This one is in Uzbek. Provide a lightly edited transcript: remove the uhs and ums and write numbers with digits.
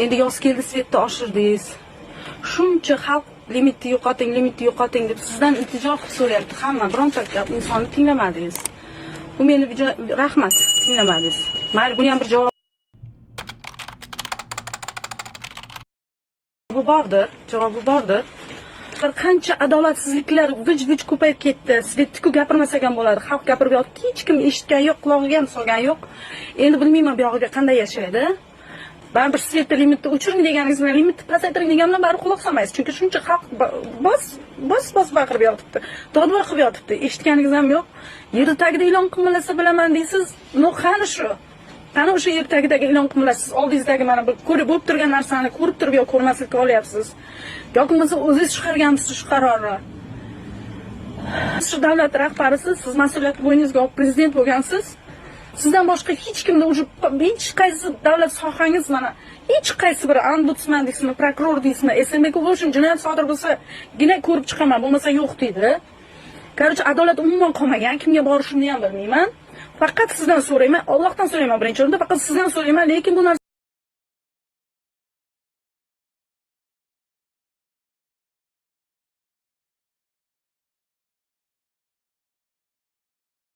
Endi yoz keldi, svetni oshirdingiz. Shuncha xalq limitni yo'qoting deb sizdan iltijo qilib so'rayapti. Hamma bironta insonni tinglamadingiz. Bu meni rahmat, tinglamadingiz. Mayli, buni ham bir javob bordir. Qancha adolatsizliklar vij ko'payib ketdi. Svetni gapirmasak ham bo'ladi. Xalq gapirib yotdi, hech kim eshitgan yo'q, quloqiga ham solgan yo'q. Endi bilmayman bu yog'iga qanday yashaydi. Ben bir svetni limitni o'chiring deganingiz bilan limitni pasaytiring degan bilan bari quloq solmaysiz. Chunki shuncha xalq bos baqirib yotibdi. Dodvor qilib yotibdi. Eshitganingiz ham yo'q. Yer tagida e'lon qilmasa bilaman deysiz. Qani shu? Qani o'sha yer tagidagi e'lon qilmasiz? Oldingizdagi mana bir ko'rib bo'lib turgan narsani ko'rib turib yo ko'rmaslikka olyapsiz. Yoki bo'lmasa o'zingiz chiqarganmisiz shu qarorni? Shu davlat rahbarisiz, siz mas'uliyatni bo'yningizga olib prezident bo'lgansiz. Sizdan boshqa hech kimda hech qaysi davlat sohangiz mana hech qaysi bir ombudsman deysizmi, prokuror deysizmi, SMK uchun jinoyat sodir bo'lsa, gina ko'rib chiqaman, bo'lmasa yo'q deydi. Короче, adolat umuman qolmagan, kimga borishimni ham bilmayman. Faqat sizdan so'rayman, Allohdan so'rayman birinchi o'rinda, faqat sizdan so'rayman, lekin bu narsa